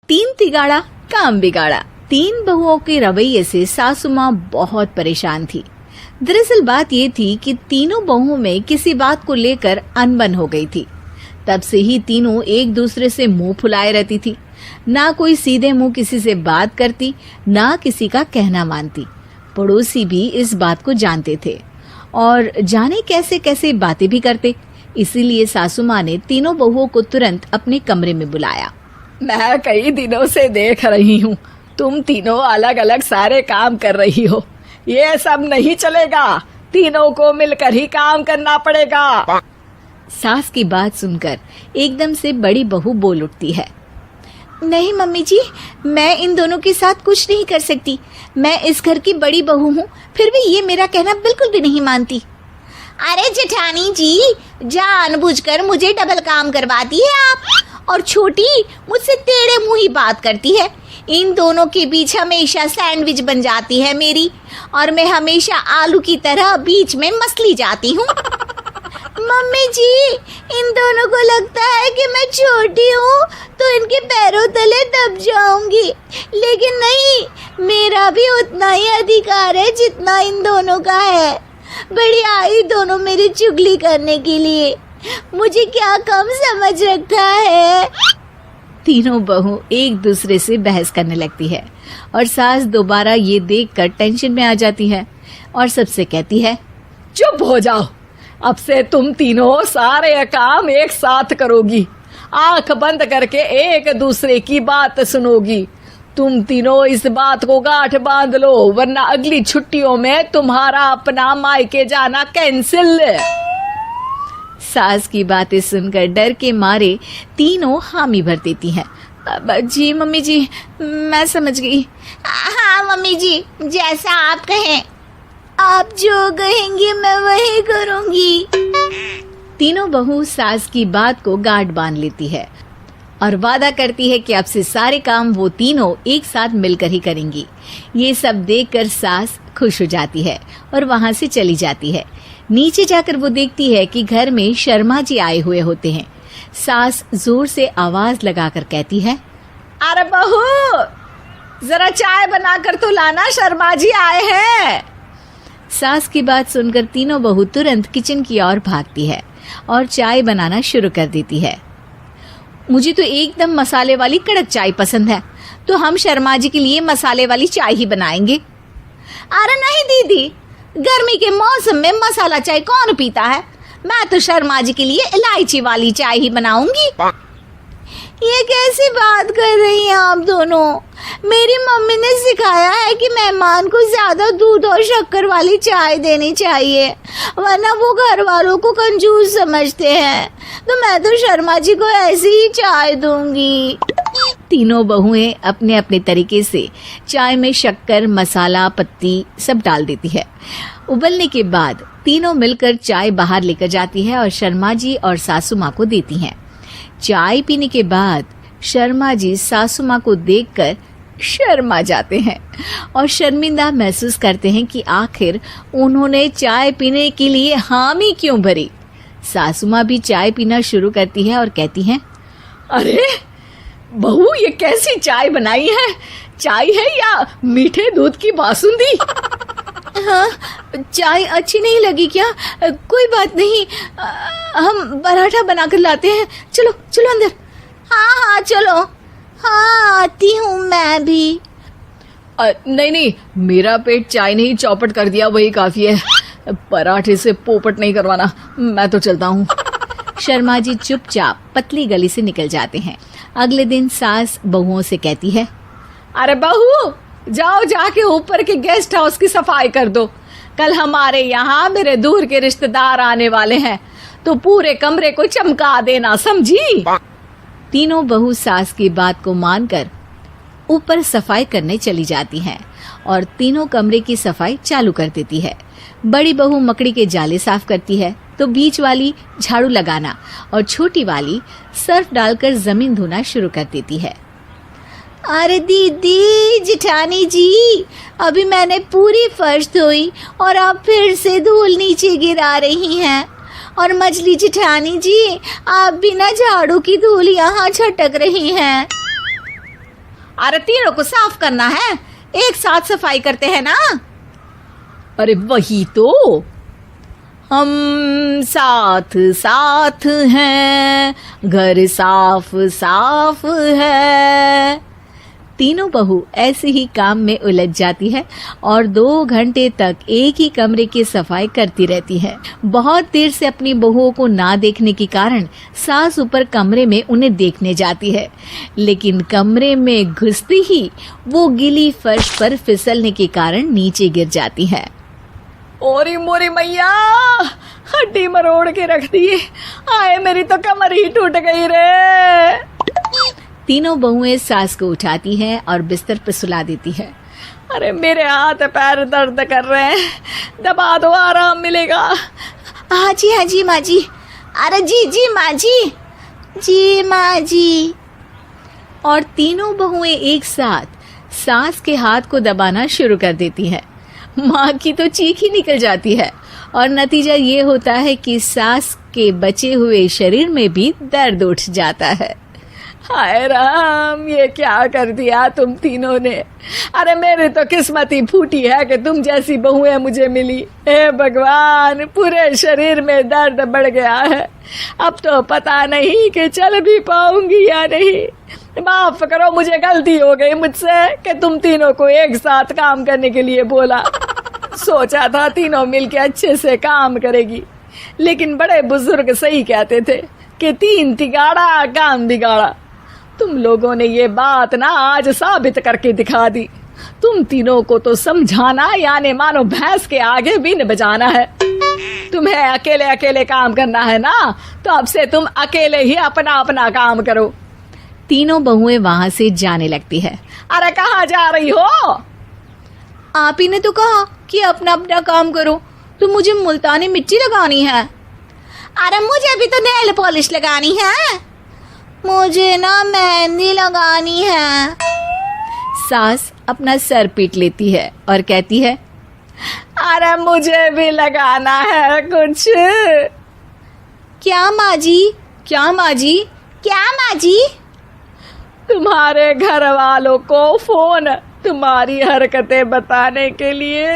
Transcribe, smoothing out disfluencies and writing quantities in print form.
तीन तिगाड़ा काम बिगाड़ा। तीन बहुओं के रवैये से सासू माँ बहुत परेशान थी। दरअसल बात ये थी कि तीनों बहुओं में किसी बात को लेकर अनबन हो गई थी। तब से ही तीनों एक दूसरे से मुंह फुलाए रहती थी। ना कोई सीधे मुंह किसी से बात करती, ना किसी का कहना मानती। पड़ोसी भी इस बात को जानते थे और जाने कैसे कैसे बातें भी करते। इसीलिए सासू माँ ने तीनों बहुओं को तुरंत अपने कमरे में बुलाया। मैं कई दिनों से देख रही हूँ, तुम तीनों अलग अलग सारे काम कर रही हो। ये सब नहीं चलेगा, तीनों को मिलकर ही काम करना पड़ेगा। सास की बात सुनकर एकदम से बड़ी बहू बोल उठती है। नहीं मम्मी जी, मैं इन दोनों के साथ कुछ नहीं कर सकती। मैं इस घर की बड़ी बहू हूँ, फिर भी ये मेरा कहना बिल्कुल भी नहीं मानती। अरे जेठानी जी, जानबूझकर मुझे डबल काम करवाती है आप, और छोटी मुझसे टेढ़े मुंह ही बात करती है। इन दोनों के बीच हमेशा सैंडविच बन जाती है मेरी, और मैं हमेशा आलू की तरह बीच में मसली जाती हूँ। मम्मी जी, इन दोनों को लगता है कि मैं छोटी हूँ तो इनके पैरों तले दब जाऊंगी, लेकिन नहीं, मेरा भी उतना ही अधिकार है जितना इन दोनों का है। बड़ी आई दोनों मेरी चुगली करने के लिए, मुझे क्या कम समझ रखा है। तीनों बहू एक दूसरे से बहस करने लगती है और सास दोबारा ये देखकर टेंशन में आ जाती है और सबसे कहती है, चुप हो जाओ, अब से तुम तीनों सारे काम एक साथ करोगी, आंख बंद करके एक दूसरे की बात सुनोगी। तुम तीनों इस बात को गांठ बांध लो, वरना अगली छुट्टियों में तुम्हारा अपना मायके जाना कैंसिल। सास की बातें सुनकर डर के मारे तीनों हामी भर देती हैं। जी मम्मी जी, मैं समझ गई। हाँ मम्मी जी, जैसा आप कहें। आप जो कहेंगी मैं वही करूंगी। तीनों बहू सास की बात को गांठ बांध लेती है और वादा करती है कि अब से सारे काम वो तीनों एक साथ मिलकर ही करेंगी। ये सब देखकर सास खुश हो जाती है और वहां से चली जाती है। नीचे जाकर वो देखती है कि घर में शर्मा जी आए हुए होते हैं। सास जोर से आवाज लगाकर कहती है, अरे बहू, जरा चाय बनाकर तो लाना, शर्मा जी आए हैं। सास की बात सुनकर तीनों बहू तुरंत किचन की ओर भागती है और चाय बनाना शुरू कर देती है। मुझे तो एकदम मसाले वाली कड़क चाय पसंद है, तो हम शर्मा जी के लिए मसाले वाली चाय ही बनाएंगे। अरे नहीं दीदी, गर्मी के मौसम में मसाला चाय कौन पीता है? मैं तो शर्मा जी के लिए इलायची वाली चाय ही बनाऊंगी। ये कैसी बात कर रही हैं आप दोनों? मेरी मम्मी ने सिखाया है कि मेहमान को ज्यादा दूध और शक्कर वाली चाय देनी चाहिए, वरना वो घर वालों को कंजूस समझते हैं। तो मैं तो शर्मा जी को ऐसी ही चाय दूंगी। तीनों बहुएं अपने अपने तरीके से चाय में शक्कर, मसाला, पत्ती सब डाल देती है। उबलने के बाद तीनों मिलकर चाय बाहर लेकर जाती है और शर्मा जी और सासू माँ को देती हैं। चाय पीने के बाद शर्मा जी सासू माँ को देखकर शर्मा जाते हैं और शर्मिंदा महसूस करते हैं कि आखिर उन्होंने चाय पीने के लिए हामी क्यों भरी। सासू माँ भी चाय पीना शुरू करती है और कहती हैं, अरे बहू, ये कैसी चाय बनाई है? चाय है या मीठे दूध की बासुंदी? हाँ, चाय अच्छी नहीं लगी क्या? कोई बात नहीं, हम पराठा बनाकर लाते हैं। चलो चलो अंदर। हाँ चलो। हाँ, आती हूँ मैं भी। नहीं नहीं, मेरा पेट चाय ने ही चौपट कर दिया, वही काफी है। पराठे से पोपट नहीं करवाना, मैं तो चलता हूँ। शर्मा जी चुपचाप पतली गली से निकल जाते हैं। अगले दिन सास बहुओं से कहती है, अरे बहू, जाओ जाके ऊपर के गेस्ट हाउस की सफाई कर दो। कल हमारे यहाँ मेरे दूर के रिश्तेदार आने वाले हैं, तो पूरे कमरे को चमका देना, समझी? तीनों बहू सास की बात को मानकर ऊपर सफाई करने चली जाती हैं और तीनों कमरे की सफाई चालू कर देती है। बड़ी बहू मकड़ी के जाले साफ करती है, तो बीच वाली झाड़ू लगाना और छोटी वाली सर्फ डालकर जमीन धोना शुरू कर देती है। अरे दीदी, जेठानी जी, अभी मैंने पूरी फर्श धोई और आप फिर से धूल नीचे गिरा रही हैं। और मछली जेठानी जी, आप बिना झाड़ू की धूल यहाँ छटक रही हैं। अरे तीनों को साफ करना है, एक साथ सफाई करते हैं ना। अरे वही तो, हम साथ साथ हैं, घर साफ साफ है। तीनों बहू ऐसे ही काम में उलझ जाती है और 2 घंटे तक एक ही कमरे की सफाई करती रहती है। बहुत देर से अपनी बहुओं को ना देखने के कारण सास ऊपर कमरे में उन्हें देखने जाती है, लेकिन कमरे में घुसती ही वो गीली फर्श पर फिसलने के कारण नीचे गिर जाती है। ओरी मोरी मैया, हड्डी मरोड़ के रख दी। आए मेरी तो कमर ही टूट गई रे। तीनों बहुएं सास को उठाती हैं और बिस्तर पर सुला देती है। अरे मेरे हाथ पैर दर्द कर रहे हैं, दबा दो, आराम मिलेगा। हाँ जी माँ जी। अरे जी माँ जी माँ जी। और तीनों बहुएं एक साथ सास के हाथ को दबाना शुरू कर देती है। माँ की तो चीख ही निकल जाती है और नतीजा ये होता है कि सास के बचे हुए शरीर में भी दर्द उठ जाता है। हाय राम, ये क्या कर दिया तुम तीनों ने। अरे मेरी तो किस्मत ही फूटी है कि तुम जैसी बहुएं मुझे मिली। हे भगवान, पूरे शरीर में दर्द बढ़ गया है। अब तो पता नहीं कि चल भी पाऊंगी या नहीं। माफ करो, मुझे गलती हो गई मुझसे कि तुम तीनों को एक साथ काम करने के लिए बोला। सोचा था तीनों मिलके अच्छे से काम करेगी, लेकिन बड़े बुजुर्ग सही कहते थे कि 3 तिगाड़ा काम बिगाड़ा। तुम लोगों ने ये बात ना आज साबित करके दिखा दी। तुम तीनों को तो समझाना यानी मानो भैंस के आगे बीन बजाना है। तुम्हें अकेले अकेले काम करना है ना, तो अब से तुम अकेले ही अपना अपना काम करो। तीनों बहुएं वहां से जाने लगती है। अरे कहाँ जा रही हो? आप ही ने तो कहा कि अपना अपना काम तो मुझे मुल्तानी मिट्टी लगानी है। अरे मुझे भी तो नेल पॉलिश लगानी है, मुझे ना मेहंदी लगानी है। सास अपना सर पीट लेती है और कहती है, अरे मुझे भी लगाना है कुछ। क्या माँ जी? क्या माँ जी? क्या माँ जी? तुम्हारे घर वालों को फोन तुम्हारी हरकतें बताने के लिए।